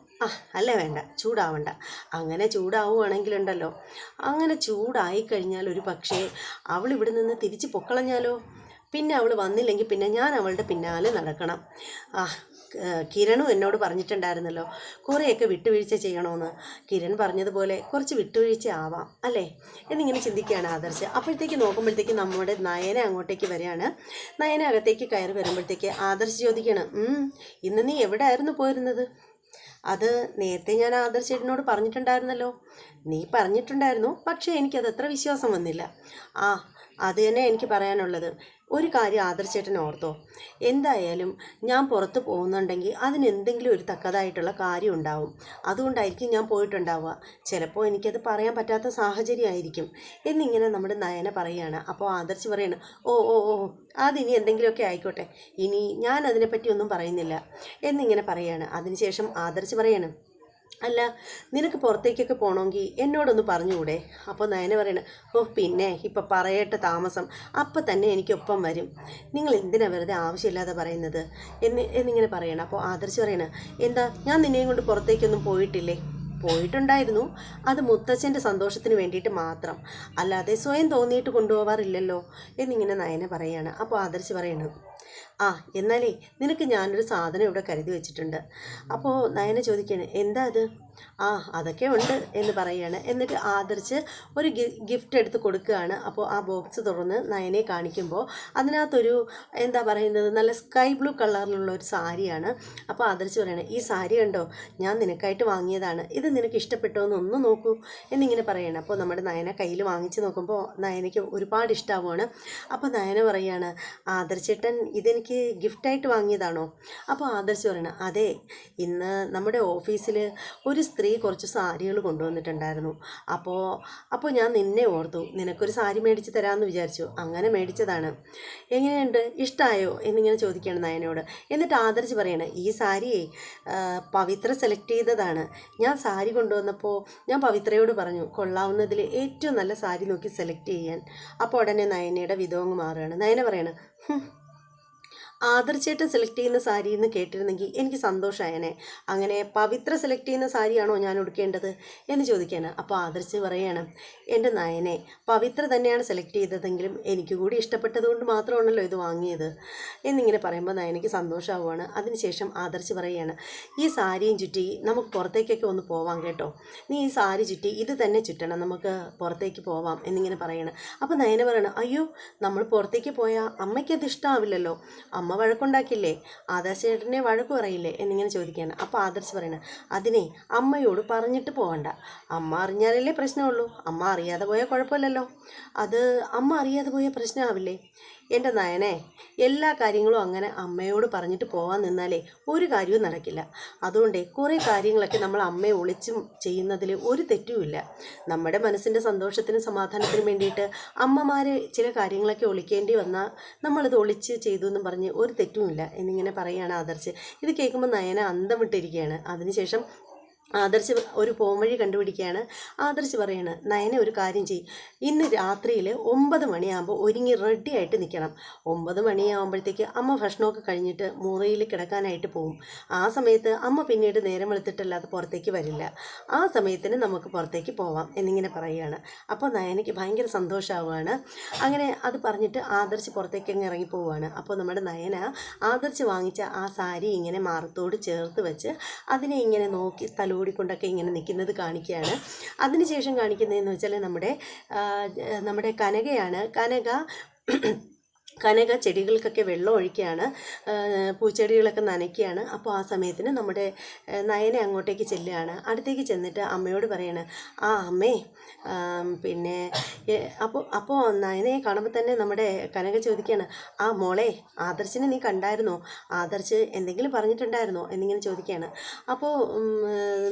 അല്ല വേണ്ട, ചൂടാവണ്ട. അങ്ങനെ ചൂടാവുകയാണെങ്കിലുണ്ടല്ലോ, അങ്ങനെ ചൂടായിക്കഴിഞ്ഞാൽ ഒരു പക്ഷേ അവൾ ഇവിടെ നിന്ന് തിരിച്ച് പൊക്കളഞ്ഞാലോ? പിന്നെ അവൾ വന്നില്ലെങ്കിൽ പിന്നെ ഞാൻ അവളുടെ പിന്നാലെ നടക്കണം. കിരണും എന്നോട് പറഞ്ഞിട്ടുണ്ടായിരുന്നല്ലോ കുറേയൊക്കെ വിട്ടുവീഴ്ച ചെയ്യണമെന്ന്. കിരൺ പറഞ്ഞതുപോലെ കുറച്ച് വിട്ടുവീഴ്ച ആവാം അല്ലേ എന്നിങ്ങനെ ചിന്തിക്കുകയാണ് ആദർശ്. അപ്പോഴത്തേക്ക് നോക്കുമ്പോഴത്തേക്ക് നമ്മുടെ നയന അങ്ങോട്ടേക്ക് വരികയാണ്. നയന അകത്തേക്ക് കയറി വരുമ്പോഴത്തേക്ക് ആദർശ് ചോദിക്കുകയാണ്, ഇന്ന് നീ എവിടെ ആയിരുന്നു പോയിരുന്നത്? അത് നേരത്തെ ഞാൻ ആദർശേട്ടനോട് പറഞ്ഞിട്ടുണ്ടായിരുന്നല്ലോ. നീ പറഞ്ഞിട്ടുണ്ടായിരുന്നു, പക്ഷേ എനിക്കത് അത്ര വിശ്വാസം വന്നില്ല. അത് തന്നെ എനിക്ക് പറയാനുള്ളത്. ഒരു കാര്യം ആദർശേട്ടൻ ഓർത്തോ, എന്തായാലും ഞാൻ പുറത്ത് പോകുന്നുണ്ടെങ്കിൽ അതിനെന്തെങ്കിലും ഒരു തക്കതായിട്ടുള്ള കാര്യം ഉണ്ടാവും. അതുകൊണ്ടായിരിക്കും ഞാൻ പോയിട്ടുണ്ടാവുക. ചിലപ്പോൾ എനിക്കത് പറയാൻ പറ്റാത്ത സാഹചര്യമായിരിക്കും എന്നിങ്ങനെ നമ്മുടെ നയന പറയുകയാണ്. അപ്പോൾ ആദർശ് പറയാണ്, ഓ അതിനി എന്തെങ്കിലുമൊക്കെ ആയിക്കോട്ടെ, ഇനി ഞാൻ അതിനെപ്പറ്റി ഒന്നും പറയുന്നില്ല എന്നിങ്ങനെ പറയുകയാണ്. അതിനുശേഷം ആദർശ് പറയാണ്, അല്ല നിനക്ക് പുറത്തേക്കൊക്കെ പോകണമെങ്കിൽ എന്നോടൊന്ന് പറഞ്ഞുകൂടെ? അപ്പോൾ നയന പറയണ, പിന്നെ ഇപ്പം പറയട്ടെ താമസം, അപ്പം തന്നെ എനിക്കൊപ്പം വരും. നിങ്ങൾ എന്തിനാ വെറുതെ ആവശ്യമില്ലാതെ പറയുന്നത് എന്നിങ്ങനെ പറയണം. അപ്പോൾ ആദർശ് പറയണ, എന്താ ഞാൻ നിന്നെയും കൊണ്ട് പുറത്തേക്കൊന്നും പോയിട്ടില്ലേ? പോയിട്ടുണ്ടായിരുന്നു, അത് മുത്തച്ഛൻ്റെ സന്തോഷത്തിന് വേണ്ടിയിട്ട് മാത്രം, അല്ലാതെ സ്വയം തോന്നിയിട്ട് കൊണ്ടുപോകാറില്ലല്ലോ എന്നിങ്ങനെ നയന പറയാണ്. അപ്പോൾ ആദർശ് പറയണം, എന്നാലേ നിനക്ക് ഞാനൊരു സാധനം ഇവിടെ കരുതി വെച്ചിട്ടുണ്ട്. അപ്പോൾ നയന ചോദിക്കുകയാണ്, എന്താ അത്? അതൊക്കെ ഉണ്ട് എന്ന് പറയുകയാണ്. എന്നിട്ട് ആദർശ് ഒരു ഗിഫ്റ്റ് എടുത്ത് കൊടുക്കുകയാണ്. അപ്പോൾ ആ ബോക്സ് തുറന്ന് നയനെ കാണിക്കുമ്പോൾ അതിനകത്തൊരു എന്താ പറയുന്നത്, നല്ല സ്കൈ ബ്ലൂ കളറിലുള്ള ഒരു സാരിയാണ്. അപ്പോൾ ആദർശ് പറയണേ, ഈ സാരി കണ്ടോ, ഞാൻ നിനക്കായിട്ട് വാങ്ങിയതാണ്, ഇത് നിനക്ക് ഇഷ്ടപ്പെട്ടോ എന്നൊന്ന് നോക്കൂ എന്നിങ്ങനെ പറയണം. അപ്പോൾ നമ്മുടെ നയന കയ്യിൽ വാങ്ങിച്ച് നോക്കുമ്പോൾ നയനയ്ക്ക് ഒരുപാട് ഇഷ്ടമാവുകയാണ്. അപ്പോൾ നയന പറയുകയാണ്, ആദർശേട്ടൻ ഇതെനിക്ക് ഗിഫ്റ്റായിട്ട് വാങ്ങിയതാണോ? അപ്പോൾ ആദർശ് പറയണം, അതെ, ഇന്ന് നമ്മുടെ ഓഫീസിൽ ഒരു സ്ത്രീ കുറച്ച് സാരികൾ കൊണ്ടുവന്നിട്ടുണ്ടായിരുന്നു. അപ്പോൾ ഞാൻ നിന്നെ ഓർത്തു, നിനക്കൊരു സാരി മേടിച്ച് തരാമെന്ന് വിചാരിച്ചു, അങ്ങനെ മേടിച്ചതാണ്. എങ്ങനെയുണ്ട്, ഇഷ്ടമായോ എന്നിങ്ങനെ ചോദിക്കുകയാണ് നയനോട്. എന്നിട്ട് ആദർശ് പറയണം, ഈ സാരിയെ പവിത്ര സെലക്ട് ചെയ്തതാണ്. ഞാൻ സാരി കൊണ്ടുവന്നപ്പോൾ ഞാൻ പവിത്രയോട് പറഞ്ഞു കൊള്ളാവുന്നതിൽ ഏറ്റവും നല്ല സാരി നോക്കി സെലക്ട് ചെയ്യാൻ. അപ്പോൾ ഉടനെ നയനയുടെ വിധവങ്ങ് മാറുകയാണ്. നയന പറയണം, ആദർശേട്ടൻ സെലക്ട് ചെയ്യുന്ന സാരി എന്ന് കേട്ടിരുന്നെങ്കിൽ എനിക്ക് സന്തോഷമായേനെ. അങ്ങനെ പവിത്ര സെലക്ട് ചെയ്യുന്ന സാരിയാണോ ഞാൻ ഉടുക്കേണ്ടത് എന്ന് ചോദിക്കുകയാണ്. അപ്പോൾ ആദർശ് പറയാണ്, എൻ്റെ നയനെ പവിത്ര തന്നെയാണ് സെലക്ട് ചെയ്തതെങ്കിലും എനിക്ക് കൂടി ഇഷ്ടപ്പെട്ടതുകൊണ്ട് മാത്രമാണല്ലോ ഇത് വാങ്ങിയത് എന്നിങ്ങനെ പറയുമ്പോൾ നയനയ്ക്ക് സന്തോഷമാവുകയാണ്. അതിനുശേഷം ആദർശ് പറയുകയാണ്, ഈ സാരിയും ചുറ്റി നമുക്ക് പുറത്തേക്കൊക്കെ ഒന്ന് പോവാം കേട്ടോ. നീ ഈ സാരി ചുറ്റി ഇത് തന്നെ ചുറ്റണം, നമുക്ക് പുറത്തേക്ക് പോവാം എന്നിങ്ങനെ പറയണം. അപ്പോൾ നയന പറയണം, അയ്യോ നമ്മൾ പുറത്തേക്ക് പോയാൽ അമ്മയ്ക്കത് ഇഷ്ടമാവില്ലല്ലോ, അമ്മ വഴക്കുണ്ടാക്കില്ലേ, ആദർശേട്ടനെ വഴക്ക് പറയില്ലേ എന്നിങ്ങനെ ചോദിക്കുകയാണ്. അപ്പോൾ ആദർശ് പറയണം, അതിനെ അമ്മയോട് പറഞ്ഞിട്ട് പോകണ്ട, അമ്മ അറിഞ്ഞാലല്ലേ പ്രശ്നമുള്ളൂ, അമ്മ അറിയാതെ പോയാൽ കുഴപ്പമില്ലല്ലോ, അത് അമ്മ അറിയാതെ പോയാൽ പ്രശ്നമാവില്ലേ. എൻ്റെ നയനെ എല്ലാ കാര്യങ്ങളും അങ്ങനെ അമ്മയോട് പറഞ്ഞിട്ട് പോകാൻ നിന്നാലേ ഒരു കാര്യവും നടക്കില്ല. അതുകൊണ്ട് കുറേ കാര്യങ്ങളൊക്കെ നമ്മൾ അമ്മയെ ഒളിച്ചും ചെയ്യുന്നതിൽ ഒരു തെറ്റുമില്ല. നമ്മുടെ മനസ്സിൻ്റെ സന്തോഷത്തിനും സമാധാനത്തിനും വേണ്ടിയിട്ട് അമ്മമാർ ചില കാര്യങ്ങളൊക്കെ ഒളിക്കേണ്ടി വന്നാൽ നമ്മളിത് ഒളിച്ച് ചെയ്തു എന്നും പറഞ്ഞ് ഒരു തെറ്റുമില്ല എന്നിങ്ങനെ പറയുകയാണ് ആദർശ്. ഇത് കേൾക്കുമ്പോൾ നയന അന്തം വിട്ടിരിക്കുകയാണ്. അതിനുശേഷം ആദർശ് ഒരു പോംവഴി കണ്ടുപിടിക്കുകയാണ്. ആദർശ് പറയാണ്, നയനെ ഒരു കാര്യം ചെയ്യും, ഇന്ന് രാത്രിയിൽ 9 മണിയാകുമ്പോൾ ഒരുങ്ങി റെഡി ആയിട്ട് നിൽക്കണം. 9 മണിയാകുമ്പോഴത്തേക്ക് അമ്മ ഭക്ഷണമൊക്കെ കഴിഞ്ഞിട്ട് മുറിയിൽ കിടക്കാനായിട്ട് പോകും. ആ സമയത്ത് അമ്മ പിന്നീട് നേരം വെളുത്തിട്ടല്ലാതെ പുറത്തേക്ക് വരില്ല. ആ സമയത്തിന് നമുക്ക് പുറത്തേക്ക് പോവാം എന്നിങ്ങനെ പറയുകയാണ്. അപ്പോൾ നയനയ്ക്ക് ഭയങ്കര സന്തോഷമാവുകയാണ്. അങ്ങനെ അത് പറഞ്ഞിട്ട് ആദർശ് പുറത്തേക്ക് അങ്ങ് ഇറങ്ങി പോവുകയാണ്. അപ്പോൾ നമ്മുടെ നയന ആദർശ് വാങ്ങിച്ച ആ സാരി ഇങ്ങനെ മാറത്തോട് ചേർത്ത് വെച്ച് അതിനെ ഇങ്ങനെ നോക്കി ഓടിക്കൊണ്ടൊക്കെ ഇങ്ങനെ നിൽക്കുന്നത് കാണിക്കുകയാണ്. അതിനുശേഷം കാണിക്കുന്നതെന്ന് വെച്ചാൽ നമ്മുടെ കനകയാണ്. കനക ചെടികൾക്കൊക്കെ വെള്ളം ഒഴിക്കുകയാണ്, പൂച്ചെടികളൊക്കെ നനയ്ക്കുകയാണ്. അപ്പോൾ ആ സമയത്തിന് നമ്മുടെ നയനെ അങ്ങോട്ടേക്ക് ചെല്ലുകയാണ്. അടുത്തേക്ക് ചെന്നിട്ട് അമ്മയോട് പറയാണ്, ആ അമ്മേ പിന്നെ അപ്പോൾ നയനയെ കാണുമ്പോൾ തന്നെ നമ്മുടെ കനക ചോദിക്കുകയാണ്, ആ മോളെ ആദർശിനെ നീ കണ്ടായിരുന്നോ, ആദർശ് എന്തെങ്കിലും പറഞ്ഞിട്ടുണ്ടായിരുന്നോ എന്നിങ്ങനെ ചോദിക്കുകയാണ്. അപ്പോൾ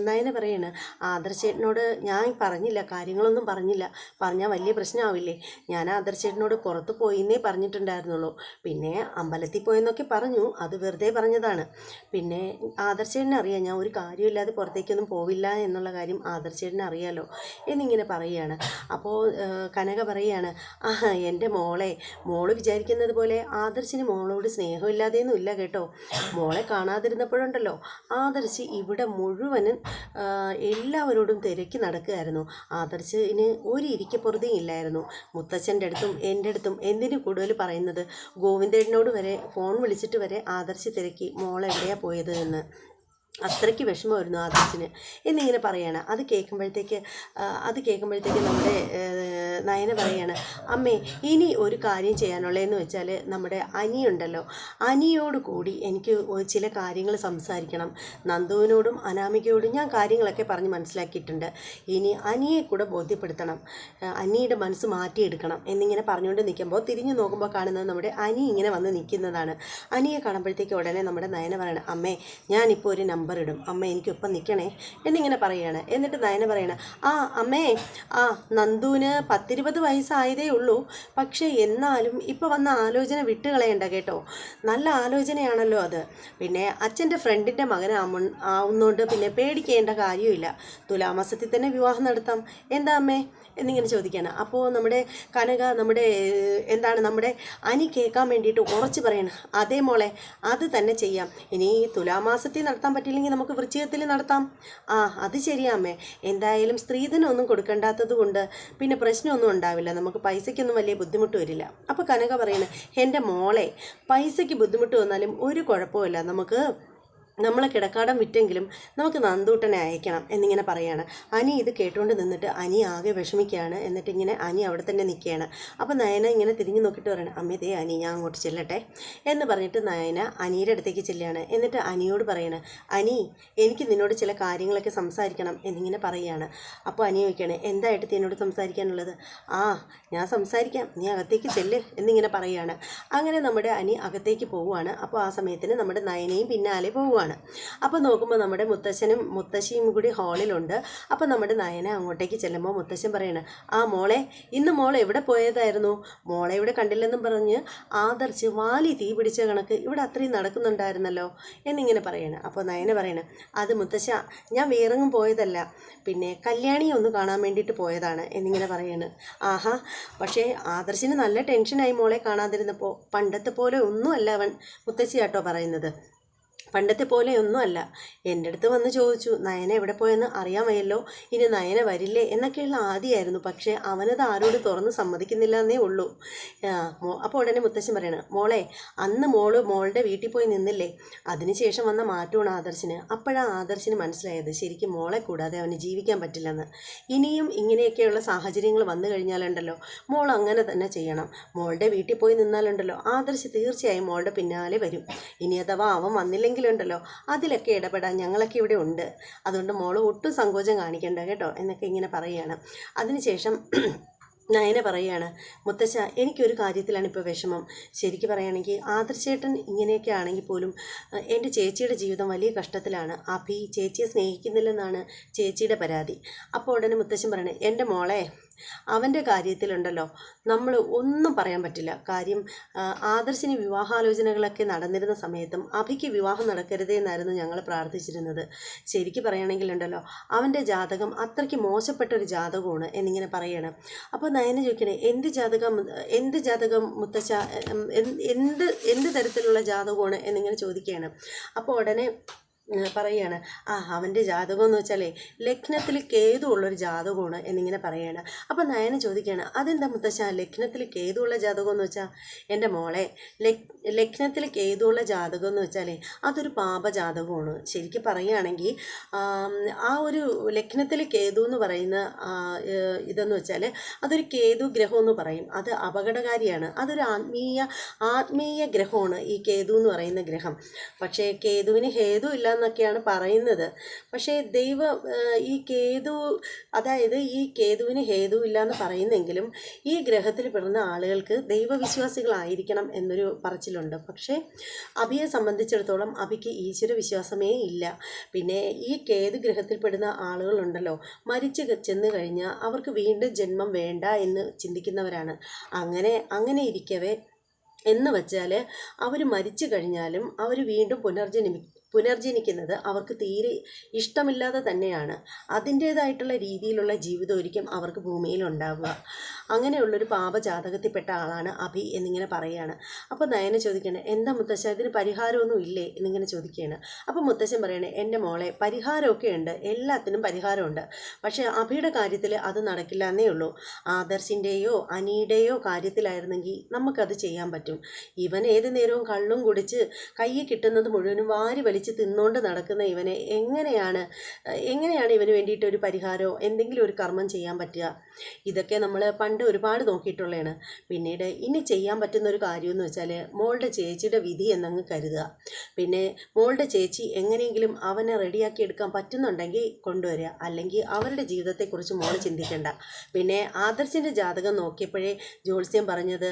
നയന പറയാണ്, ആദർശേട്ടനോട് ഞാൻ പറഞ്ഞില്ല, കാര്യങ്ങളൊന്നും പറഞ്ഞില്ല, പറഞ്ഞാൽ വലിയ പ്രശ്നമാവില്ലേ, ഞാൻ ആദർശേട്ടനോട് പുറത്ത് പോയിന്നേ പറഞ്ഞിട്ടുണ്ടായിരുന്നുള്ളൂ, പിന്നെ അമ്പലത്തിൽ പോയെന്നൊക്കെ പറഞ്ഞു, അത് വെറുതെ പറഞ്ഞതാണ്, പിന്നെ ആദർശേട്ടനെ അറിയാം ഞാൻ ഒരു കാര്യമില്ലാതെ പുറത്തേക്കൊന്നും പോവില്ല എന്നുള്ള കാര്യം ആദർശേട്ടനെ അറിയാലോ എന്നിങ്ങനെ പറയുകയാണ്. അപ്പോൾ കനക പറയുകയാണ്, ആ എൻ്റെ മോള് വിചാരിക്കുന്നത് പോലെ ആദർശിന് മോളോട് സ്നേഹമില്ലാതെയൊന്നും ഇല്ല കേട്ടോ. മോളെ കാണാതിരുന്നപ്പോഴുണ്ടല്ലോ ആദർശ് ഇവിടെ മുഴുവനും എല്ലാവരോടും തിരക്കി നടക്കുകയായിരുന്നു. ആദർശിന് ഒരു ഇരിക്കപ്പുറതയും ഇല്ലായിരുന്നു. മുത്തച്ഛൻ്റെ അടുത്തും എൻ്റെ അടുത്തും എന്തിനു കൂടുതൽ പറയുന്നത്, ഗോവിന്ദേട്ടനോട് വരെ ഫോൺ വിളിച്ചിട്ട് വരെ ആദർശ് തിരക്കി മോളെവിടെയാണ് പോയത് എന്ന്. അത്രയ്ക്ക് വിഷമമായിരുന്നു ആദർശിന് എന്നിങ്ങനെ പറയുകയാണ്. അത് കേൾക്കുമ്പോഴത്തേക്ക് നമ്മുടെ നയന പറയുകയാണ്, അമ്മേ ഇനി ഒരു കാര്യം ചെയ്യാനുള്ളതെന്ന് വെച്ചാൽ നമ്മുടെ അനിയുണ്ടല്ലോ, അനിയോട് കൂടി എനിക്ക് ചില കാര്യങ്ങൾ സംസാരിക്കണം. നന്ദുവിനോടും അനാമികയോടും ഞാൻ കാര്യങ്ങളൊക്കെ പറഞ്ഞ് മനസ്സിലാക്കിയിട്ടുണ്ട്. ഇനി അനിയെ കൂടെ ബോധ്യപ്പെടുത്തണം, അനിയുടെ മനസ്സ് മാറ്റിയെടുക്കണം എന്നിങ്ങനെ പറഞ്ഞുകൊണ്ട് നിൽക്കുമ്പോൾ തിരിഞ്ഞു നോക്കുമ്പോൾ കാണുന്നത് നമ്മുടെ അനി ഇങ്ങനെ വന്ന് നിൽക്കുന്നതാണ്. അനിയെ കാണുമ്പോഴത്തേക്ക് ഉടനെ നമ്മുടെ നയന പറയണം, അമ്മേ ഞാനിപ്പോൾ ഒരു നമ്പർ ഇടും, അമ്മ എനിക്കൊപ്പം നിൽക്കണേ എന്നിങ്ങനെ പറയുകയാണ്. എന്നിട്ട് നയന പറയണം, ആ അമ്മേ നന്ദുവിന് 10-20 വയസ്സായതേ ഉള്ളൂ, പക്ഷേ എന്നാലും ഇപ്പോൾ വന്ന ആലോചന വിട്ടുകളയണ്ട കേട്ടോ, നല്ല ആലോചനയാണല്ലോ അത്, പിന്നെ അച്ഛൻ്റെ ഫ്രണ്ടിൻ്റെ മകനാവുന്നതുകൊണ്ട് പിന്നെ പേടിക്കേണ്ട കാര്യമില്ല, തുലാമാസത്തിൽ തന്നെ വിവാഹം നടത്താം, എന്താ അമ്മേ എന്നിങ്ങനെ ചോദിക്കുകയാണ്. അപ്പോൾ നമ്മുടെ കനക നമ്മുടെ അനി കേൾക്കാൻ വേണ്ടിയിട്ട് ഉറച്ച് പറയണം, അതേ മോളെ അത് തന്നെ ചെയ്യാം, ഇനി തുലാമാസത്തിൽ നടത്താൻ പറ്റില്ലെങ്കിൽ നമുക്ക് വൃശ്ചികത്തിൽ നടത്താം. അത് ശരിയാമ്മേ, എന്തായാലും സ്ത്രീധനമൊന്നും കൊടുക്കേണ്ടാത്തത് കൊണ്ട് പിന്നെ പ്രശ്നമൊന്നും ഉണ്ടാവില്ല, നമുക്ക് പൈസയ്ക്കൊന്നും വലിയ ബുദ്ധിമുട്ട് വരില്ല. അപ്പോൾ കനക പറയുന്നത്, എൻ്റെ മോളെ പൈസയ്ക്ക് ബുദ്ധിമുട്ട് വന്നാലും ഒരു കുഴപ്പമില്ല, നമ്മളെ കിടക്കാടം വിറ്റെങ്കിലും നമുക്ക് നന്ദൂട്ടനെ അയക്കണം എന്നിങ്ങനെ പറയുകയാണ്. അനി ഇത് കേട്ടുകൊണ്ട് നിന്നിട്ട് അനി ആകെ വിഷമിക്കുകയാണ്. എന്നിട്ട് ഇങ്ങനെ അനി അവിടെ തന്നെ നിൽക്കുകയാണ്. അപ്പോൾ നയന ഇങ്ങനെ തിരിഞ്ഞു നോക്കിയിട്ട് പറയണം, അമ്മേ അനി ഞാൻ അങ്ങോട്ട് ചെല്ലട്ടെ എന്ന് പറഞ്ഞിട്ട് നയന അനിയുടെ അടുത്തേക്ക് ചെല്ലുകയാണ്. എന്നിട്ട് അനിയോട് പറയണം, അനി എനിക്ക് നിന്നോട് ചില കാര്യങ്ങളൊക്കെ സംസാരിക്കണം എന്നിങ്ങനെ പറയുകയാണ്. അപ്പോൾ അനി ചോദിക്കുകയാണ്, എന്തായിട്ട് എന്നോട് സംസാരിക്കാനുള്ളത്, ഞാൻ സംസാരിക്കാം, നീ അകത്തേക്ക് ചെല്ല് എന്നിങ്ങനെ പറയുകയാണ്. അങ്ങനെ നമ്മുടെ അനി അകത്തേക്ക് പോവുകയാണ്. അപ്പോൾ ആ സമയത്തിന് നമ്മുടെ നയനയും പിന്നാലെ പോവുകയാണ്. എന്നാണ്. അപ്പോൾ നോക്കുമ്പോൾ നമ്മുടെ മുത്തശ്ശനും മുത്തശ്ശിയും കൂടി ഹാളിലുണ്ട്. അപ്പോൾ നമ്മുടെ നയന അങ്ങോട്ടേക്ക് ചെല്ലുമ്പോൾ മുത്തശ്ശൻ പറയണം, ആ മോളെ, ഇന്ന് മോൾ എവിടെ പോയതായിരുന്നു? മോളെ ഇവിടെ കണ്ടില്ലെന്നും പറഞ്ഞ് ആദർശ് വാലി തീ പിടിച്ച കണക്ക് ഇവിടെ അത്രയും നടക്കുന്നുണ്ടായിരുന്നല്ലോ എന്നിങ്ങനെ പറയണം. അപ്പോൾ നയന പറയണം, അത് മുത്തശ്ശ, ഞാൻ വേറെങ്ങും പോയതല്ല, പിന്നെ കല്യാണിയെ ഒന്ന് കാണാൻ വേണ്ടിയിട്ട് പോയതാണ് എന്നിങ്ങനെ പറയാണ്. ആഹാ, പക്ഷേ ആദർശിന് നല്ല ടെൻഷനായി മോളെ കാണാതിരുന്നപ്പോൾ. പണ്ടത്തെ പോലെ ഒന്നുമല്ല അവൻ, മുത്തശ്ശിയാട്ടോ പറയുന്നത്. പണ്ടത്തെ പോലെയൊന്നും അല്ല. എൻ്റെ അടുത്ത് വന്ന് ചോദിച്ചു, നയന എവിടെ പോയെന്ന് അറിയാൻ വയ്യല്ലോ, ഇനി നയന വരില്ലേ എന്നൊക്കെയുള്ള ആദ്യമായിരുന്നു. പക്ഷേ അവനത് ആരോട് തുറന്ന് സമ്മതിക്കുന്നില്ല എന്നേ ഉള്ളൂ. അപ്പോൾ ഉടനെ മുത്തശ്ശൻ പറയണം, മോളെ, അന്ന് മോളുടെ വീട്ടിൽ പോയി നിന്നില്ലേ, അതിനുശേഷം വന്ന മാറ്റമാണ് ആദർശിന്. അപ്പോഴാണ് ആദർശിന് മനസ്സിലായത് ശരിക്കും മോളെ കൂടാതെ അവന് ജീവിക്കാൻ പറ്റില്ലെന്ന്. ഇനിയും ഇങ്ങനെയൊക്കെയുള്ള സാഹചര്യങ്ങൾ വന്നു കഴിഞ്ഞാലുണ്ടല്ലോ, മോൾ അങ്ങനെ തന്നെ ചെയ്യണം. മോളുടെ വീട്ടിൽ പോയി നിന്നാലുണ്ടല്ലോ, ആദർശ് തീർച്ചയായും മോളുടെ പിന്നാലെ വരും. ഇനി അഥവാ അവൻ വന്നില്ലെങ്കിൽ ണ്ടല്ലോ, അതിലൊക്കെ ഇടപെടാൻ ഞങ്ങളൊക്കെ ഇവിടെ ഉണ്ട്. അതുകൊണ്ട് മോള് ഒട്ടും സങ്കോചം കാണിക്കണ്ട കേട്ടോ എന്നൊക്കെ ഇങ്ങനെ പറയുകയാണ്. അതിനുശേഷം നയന പറയുകയാണ്, മുത്തശ്ശ, എനിക്കൊരു കാര്യത്തിലാണ് ഇപ്പോൾ വിഷമം. ശരിക്കും പറയുകയാണെങ്കിൽ ആദർശേട്ടൻ ഇങ്ങനെയൊക്കെ ആണെങ്കിൽ പോലും എൻ്റെ ചേച്ചിയുടെ ജീവിതം വലിയ കഷ്ടത്തിലാണ്. അഭി ചേച്ചിയെ സ്നേഹിക്കുന്നില്ലെന്നാണ് ചേച്ചിയുടെ പരാതി. അപ്പോൾ ഉടനെ മുത്തശ്ശൻ പറയണേ, എൻ്റെ മോളെ, അവൻ്റെ കാര്യത്തിലുണ്ടല്ലോ നമ്മൾ ഒന്നും പറയാൻ പറ്റില്ല. കാര്യം ആദർശിന് വിവാഹാലോചനകളൊക്കെ നടന്നിരുന്ന സമയത്തും അഭിക്ക് വിവാഹം നടക്കരുതേ എന്നായിരുന്നു ഞങ്ങൾ പ്രാർത്ഥിച്ചിരുന്നത്. ശരിക്കും പറയുകയാണെങ്കിലുണ്ടല്ലോ, അവൻ്റെ ജാതകം അത്രയ്ക്ക് മോശപ്പെട്ടൊരു ജാതകമാണ് എന്നിങ്ങനെ പറയണം. അപ്പോൾ നയന ചോദിക്കണേ, എന്ത് ജാതകം മുത്തശ്ശ, എന്ത് തരത്തിലുള്ള ജാതകമാണ് എന്നിങ്ങനെ ചോദിക്കുകയാണ്. അപ്പോൾ ഉടനെ പറയുകയാണ്, അവൻ്റെ ജാതകം എന്ന് വെച്ചാലേ ലഗ്നത്തിൽ കേതു ഉള്ളൊരു ജാതകമാണ് എന്നിങ്ങനെ പറയുകയാണ്. അപ്പം നയന ചോദിക്കുകയാണ്, അതെന്താ മുത്തശ്ശ ലഗ്നത്തിൽ കേതു ഉള്ള ജാതകം എന്ന് വെച്ചാൽ? എൻ്റെ മോളെ, ലഗ്നത്തിൽ കേതു ഉള്ള ജാതകം എന്ന് വെച്ചാലേ അതൊരു പാപജാതകമാണ്. ശരിക്കും പറയുകയാണെങ്കിൽ ആ ഒരു ലഗ്നത്തിൽ കേതു എന്ന് പറയുന്ന ഇതെന്ന് വെച്ചാൽ അതൊരു കേതു ഗ്രഹം എന്ന് പറയും. അത് അപകടകാരിയാണ്. അതൊരു ആത്മീയ ഗ്രഹമാണ് ഈ കേതു എന്ന് പറയുന്ന ഗ്രഹം. പക്ഷേ കേതുവിന് ഹേതു ഇല്ല എന്നൊക്കെയാണ് പറയുന്നത്. പക്ഷേ ഈ കേതു, അതായത് ഈ കേതുവിന് ഹേതു ഇല്ല എന്ന് പറയുന്നെങ്കിലും ഈ ഗ്രഹത്തിൽ പെടുന്ന ആളുകൾക്ക് ദൈവവിശ്വാസികളായിരിക്കണം എന്നൊരു പറച്ചിലുണ്ട്. പക്ഷേ അഭിയെ സംബന്ധിച്ചിടത്തോളം അഭിക്ക് ഈശ്വര വിശ്വാസമേ ഇല്ല. പിന്നെ ഈ കേതു ഗ്രഹത്തിൽപ്പെടുന്ന ആളുകളുണ്ടല്ലോ, മരിച്ചു ചെന്ന് കഴിഞ്ഞാൽ അവർക്ക് വീണ്ടും ജന്മം വേണ്ട എന്ന് ചിന്തിക്കുന്നവരാണ്. അങ്ങനെ ഇരിക്കവേ എന്ന് വെച്ചാൽ അവർ മരിച്ചു കഴിഞ്ഞാലും അവർ വീണ്ടും പുനർജനിക്കുന്നത് അവർക്ക് തീരെ ഇഷ്ടമില്ലാതെ തന്നെയാണ്. അതിൻ്റേതായിട്ടുള്ള രീതിയിലുള്ള ജീവിതം ഒരിക്കലും അവർക്ക് ഭൂമിയിൽ ഉണ്ടാവുക. അങ്ങനെയുള്ളൊരു പാപജാതകത്തിൽപ്പെട്ട ആളാണ് അഭി എന്നിങ്ങനെ പറയുകയാണ്. അപ്പോൾ നയന ചോദിക്കുകയാണ്, എന്താ മുത്തശ്ശ, ഇതിന് പരിഹാരമൊന്നും ഇല്ലേ എന്നിങ്ങനെ ചോദിക്കുകയാണ്. അപ്പോൾ മുത്തശ്ശൻ പറയണേ, എൻ്റെ മോളെ, പരിഹാരമൊക്കെ ഉണ്ട്, എല്ലാത്തിനും പരിഹാരമുണ്ട്. പക്ഷേ അഭിയുടെ കാര്യത്തിൽ അത് നടക്കില്ല എന്നേ ഉള്ളൂ. ആദർശിൻ്റെയോ അനിയുടെയോ കാര്യത്തിലായിരുന്നെങ്കിൽ നമുക്കത് ചെയ്യാൻ പറ്റും. ഇവൻ ഏത് നേരവും കള്ളും കുടിച്ച് കയ്യിൽ കിട്ടുന്നത് മുഴുവനും വാരി വലിച്ച് തിന്നുകൊണ്ട് നടക്കുന്ന ഇവനെ എങ്ങനെയാണ് ഇവന് വേണ്ടിയിട്ട് ഒരു പരിഹാരമോ എന്തെങ്കിലും ഒരു കർമ്മം ചെയ്യാൻ പറ്റുക? ഇതൊക്കെ നമ്മൾ പണ്ട് ഒരുപാട് നോക്കിയിട്ടുള്ളതാണ്. പിന്നീട് ഇനി ചെയ്യാൻ പറ്റുന്ന ഒരു കാര്യമെന്ന് വെച്ചാൽ മോളുടെ ചേച്ചിയുടെ വിധി എന്നങ്ങ് കരുതുക. പിന്നെ മോളുടെ ചേച്ചി എങ്ങനെയെങ്കിലും അവനെ റെഡിയാക്കി എടുക്കാൻ പറ്റുന്നുണ്ടെങ്കിൽ കൊണ്ടുവരിക, അല്ലെങ്കിൽ അവരുടെ ജീവിതത്തെക്കുറിച്ച് മോള് ചിന്തിക്കേണ്ട. പിന്നെ ആദർശിൻ്റെ ജാതകം നോക്കിയപ്പോഴേ ജ്യോത്സ്യം പറഞ്ഞത്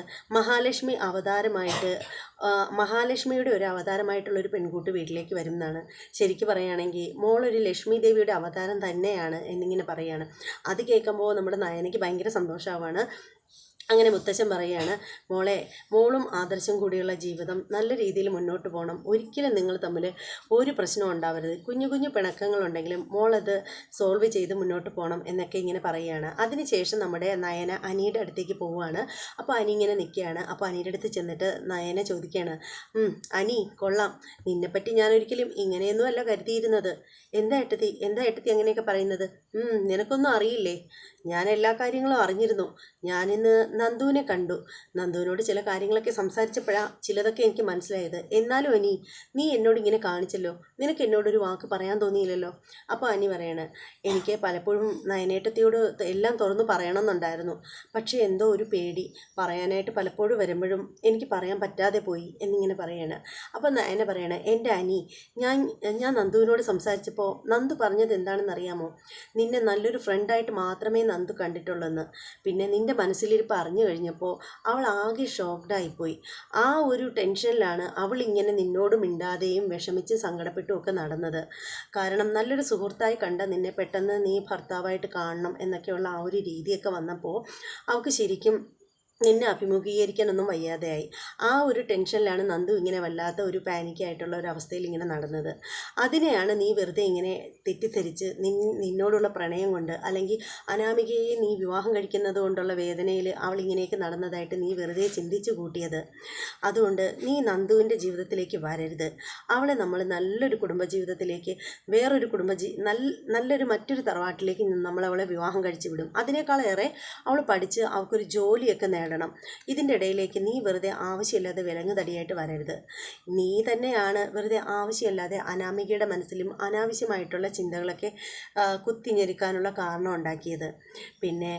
മഹാലക്ഷ്മിയുടെ ഒരു അവതാരമായിട്ടുള്ളൊരു പെൺകുട്ടി വീട്ടിലേക്ക് വരും എന്നാണ്. ശരിക്കും പറയുകയാണെങ്കിൽ മോളൊരു ലക്ഷ്മി ദേവിയുടെ അവതാരം തന്നെയാണ് എന്നിങ്ങനെ പറയുകയാണ്. അത് കേൾക്കുമ്പോൾ നമ്മുടെ നയനയ്ക്ക് ഭയങ്കര സന്തോഷമാവാണ്. അങ്ങനെ മുത്തശ്ശൻ പറയുകയാണ്, മോളും ആദർശം കൂടിയുള്ള ജീവിതം നല്ല രീതിയിൽ മുന്നോട്ട് പോകണം. ഒരിക്കലും നിങ്ങൾ തമ്മിൽ ഒരു പ്രശ്നം ഉണ്ടാവരുത്. കുഞ്ഞു കുഞ്ഞു പിണക്കങ്ങളുണ്ടെങ്കിലും മോളത് സോൾവ് ചെയ്ത് മുന്നോട്ട് പോകണം എന്നൊക്കെ ഇങ്ങനെ പറയുകയാണ്. അതിനുശേഷം നമ്മുടെ നയന അനിയുടെ അടുത്തേക്ക് പോവുകയാണ്. അപ്പോൾ അനി ഇങ്ങനെ നിൽക്കുകയാണ്. അപ്പോൾ അനിയുടെ അടുത്ത് ചെന്നിട്ട് നയന ചോദിക്കുകയാണ്, അനി കൊള്ളാം, നിന്നെപ്പറ്റി ഞാൻ ഒരിക്കലും ഇങ്ങനെയൊന്നും അല്ല കരുതിയിരുന്നത്. എന്താ ഏട്ടത്തി അങ്ങനെയൊക്കെ പറയുന്നത്? നിനക്കൊന്നും അറിയില്ലേ? ഞാൻ എല്ലാ കാര്യങ്ങളും അറിഞ്ഞിരുന്നു. ഞാനിന്ന് നന്ദുവിനെ കണ്ടു. നന്ദുവിനോട് ചില കാര്യങ്ങളൊക്കെ സംസാരിച്ചപ്പോഴാണ് ചിലതൊക്കെ എനിക്ക് മനസ്സിലായത്. എന്നാലും അനി, നീ എന്നോട് ഇങ്ങനെ കാണിച്ചല്ലോ, നിനക്ക് എന്നോടൊരു വാക്ക് പറയാൻ തോന്നിയില്ലല്ലോ. അപ്പോൾ അനി പറയാണ്, എനിക്ക് പലപ്പോഴും നയനേട്ടത്തിയോട് എല്ലാം തുറന്നു പറയണമെന്നുണ്ടായിരുന്നു. പക്ഷേ എന്തോ ഒരു പേടി, പറയാനായിട്ട് പലപ്പോഴും വരുമ്പോഴും എനിക്ക് പറയാൻ പറ്റാതെ പോയി എന്നിങ്ങനെ പറയാണ്. അപ്പോൾ നയന പറയണേ, എൻ്റെ അനി, ഞാൻ നന്ദുവിനോട് സംസാരിച്ചപ്പോൾ നന്ദു പറഞ്ഞത് എന്താണെന്ന് അറിയാമോ? നിന്നെ നല്ലൊരു ഫ്രണ്ടായിട്ട് മാത്രമേ നന്ദു കണ്ടിട്ടുള്ളെന്ന്. പിന്നെ നിൻ്റെ മനസ്സിലിരിപ്പ് അറിഞ്ഞു കഴിഞ്ഞപ്പോൾ അവൾ ആകെ ഷോക്ക്ഡായിപ്പോയി. ആ ഒരു ടെൻഷനിലാണ് അവൾ ഇങ്ങനെ നിന്നോട് മിണ്ടാതെയും വിഷമിച്ച് സങ്കടപ്പെട്ടും ഒക്കെ നടന്നത്. കാരണം നല്ലൊരു സുഹൃത്തായി കണ്ട നിന്നെ പെട്ടെന്ന് നീ ഭർത്താവായിട്ട് കാണണം എന്നൊക്കെയുള്ള ആ ഒരു രീതിയൊക്കെ വന്നപ്പോൾ അവൾക്ക് ശരിക്കും നിന്നെ അഭിമുഖീകരിക്കാനൊന്നും വയ്യാതെയായി. ആ ഒരു ടെൻഷനിലാണ് നന്ദു ഇങ്ങനെ വല്ലാത്ത ഒരു പാനിക്കായിട്ടുള്ള ഒരു അവസ്ഥയിൽ ഇങ്ങനെ നടന്നത്. അതിനെയാണ് നീ വെറുതെ ഇങ്ങനെ തെറ്റിദ്ധരിച്ച് നിന്നോടുള്ള പ്രണയം കൊണ്ട് അല്ലെങ്കിൽ അനാമികയെ നീ വിവാഹം കഴിക്കുന്നത് കൊണ്ടുള്ള വേദനയിൽ അവൾ ഇങ്ങനെയൊക്കെ നടന്നതായിട്ട് നീ വെറുതെ ചിന്തിച്ചു കൂട്ടിയത്. അതുകൊണ്ട് നീ നന്ദുവിൻ്റെ ജീവിതത്തിലേക്ക് വരരുത്. അവളെ നമ്മൾ നല്ലൊരു കുടുംബജീവിതത്തിലേക്ക്, വേറൊരു നല്ലൊരു മറ്റൊരു തറവാട്ടിലേക്ക് നമ്മളവളെ വിവാഹം കഴിച്ചു വിടും. അതിനേക്കാളേറെ അവൾ പഠിച്ച് അവൾക്കൊരു ജോലിയൊക്കെ നേടണം. ഇതിൻ്റെ ഇടയിലേക്ക് നീ വെറുതെ ആവശ്യമില്ലാതെ വിലങ്ങുതടിയായിട്ട് വരരുത്. നീ തന്നെയാണ് വെറുതെ ആവശ്യമില്ലാതെ അനാമികയുടെ മനസ്സിലും അനാവശ്യമായിട്ടുള്ള ചിന്തകളൊക്കെ കുത്തിഞ്ഞെരുക്കാനുള്ള കാരണം ഉണ്ടാക്കിയത്. പിന്നെ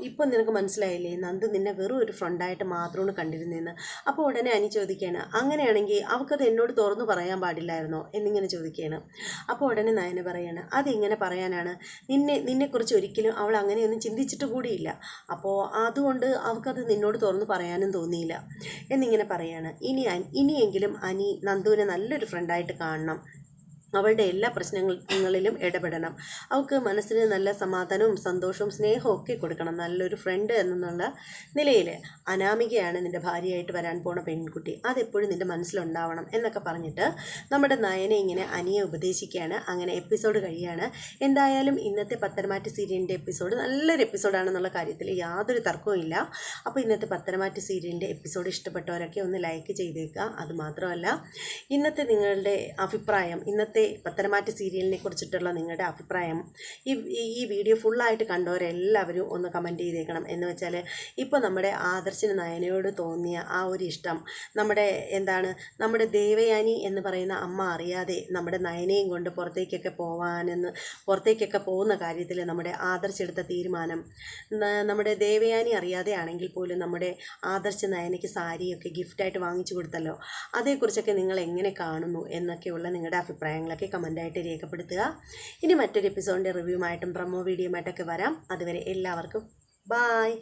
ഇപ്പോൾ നിനക്ക് മനസ്സിലായില്ലേ നന്ദു നിന്നെ വെറും ഒരു ഫ്രണ്ടായിട്ട് മാത്രമാണ് കണ്ടിരുന്നതെന്ന്. അപ്പോൾ ഉടനെ അനി ചോദിക്കുകയാണ്, അങ്ങനെയാണെങ്കിൽ അവൾക്കത് എന്നോട് തുറന്നു പറയാൻ പാടില്ലായിരുന്നോ എന്നിങ്ങനെ ചോദിക്കുകയാണ്. അപ്പോൾ ഉടനെ നയന പറയാണ്, അതെങ്ങനെ പറയാനാണ്, നിന്നെക്കുറിച്ച് ഒരിക്കലും അവൾ അങ്ങനെയൊന്നും ചിന്തിച്ചിട്ട് കൂടിയില്ല. അപ്പോൾ അതുകൊണ്ട് അവൾക്കത് നിന്നോട് തുറന്ന് പറയാനും തോന്നിയില്ല എന്നിങ്ങനെ പറയാണ്. ഇനിയെങ്കിലും അനി നന്ദുവിനെ നല്ലൊരു ഫ്രണ്ടായിട്ട് കാണണം. അവളുടെ എല്ലാ പ്രശ്നങ്ങളിലും ഇടപെടണം. അവൾക്ക് മനസ്സിന് നല്ല സമാധാനവും സന്തോഷവും സ്നേഹവും ഒക്കെ കൊടുക്കണം. നല്ലൊരു ഫ്രണ്ട് എന്നുള്ള നിലയിൽ അനാമികയാണ് നിൻ്റെ ഭാര്യയായിട്ട് വരാൻ പോണ പെൺകുട്ടി, അതെപ്പോഴും നിൻ്റെ മനസ്സിലുണ്ടാവണം എന്നൊക്കെ പറഞ്ഞിട്ട് നമ്മുടെ നയനെ ഇങ്ങനെ അനിയെ ഉപദേശിക്കുകയാണ്. അങ്ങനെ എപ്പിസോഡ് കഴിയാണ്. എന്തായാലും ഇന്നത്തെ പത്തരമാറ്റ് സീരിയലിൻ്റെ എപ്പിസോഡ് നല്ലൊരു എപ്പിസോഡാണെന്നുള്ള കാര്യത്തിൽ യാതൊരു തർക്കവും ഇല്ല. അപ്പോൾ ഇന്നത്തെ പത്തരമാറ്റ് സീരിയലിൻ്റെ എപ്പിസോഡ് ഇഷ്ടപ്പെട്ടവരൊക്കെ ഒന്ന് ലൈക്ക് ചെയ്തേക്കുക. അതുമാത്രമല്ല ഇന്നത്തെ നിങ്ങളുടെ അഭിപ്രായം, ഇന്നത്തെ പത്തരമാറ്റ് സീരിയലിനെ കുറിച്ചിട്ടുള്ള നിങ്ങളുടെ അഭിപ്രായം ഈ വീഡിയോ ഫുള്ളായിട്ട് കണ്ടവരെല്ലാവരും ഒന്ന് കമൻറ്റ് ചെയ്തേക്കണം. എന്ന് വെച്ചാൽ ഇപ്പോൾ നമ്മുടെ ആദർശിന് നയനയോട് തോന്നിയ ആ ഒരു ഇഷ്ടം നമ്മുടെ ദേവയാനി എന്ന് പറയുന്ന അമ്മ അറിയാതെ നമ്മുടെ നയനയും കൊണ്ട് പുറത്തേക്കൊക്കെ പോകുന്ന കാര്യത്തിൽ നമ്മുടെ ആദർശ് എടുത്ത തീരുമാനം, നമ്മുടെ ദേവയാനി അറിയാതെ ആണെങ്കിൽ പോലും നമ്മുടെ ആദർശ് നയനയ്ക്ക് സാരിയൊക്കെ ഗിഫ്റ്റായിട്ട് വാങ്ങിച്ചു കൊടുത്തല്ലോ, അതേക്കുറിച്ചൊക്കെ നിങ്ങൾ എങ്ങനെ കാണുന്നു എന്നൊക്കെയുള്ള നിങ്ങളുടെ അഭിപ്രായങ്ങളൊക്കെ കമൻ്റായിട്ട് രേഖപ്പെടുത്തുക. ഇനി മറ്റൊരു എപ്പിസോഡിൻ്റെ റിവ്യൂമായിട്ടും പ്രൊമോ വീഡിയോയുമായിട്ടൊക്കെ വരാം. അതുവരെ എല്ലാവർക്കും ബായ്.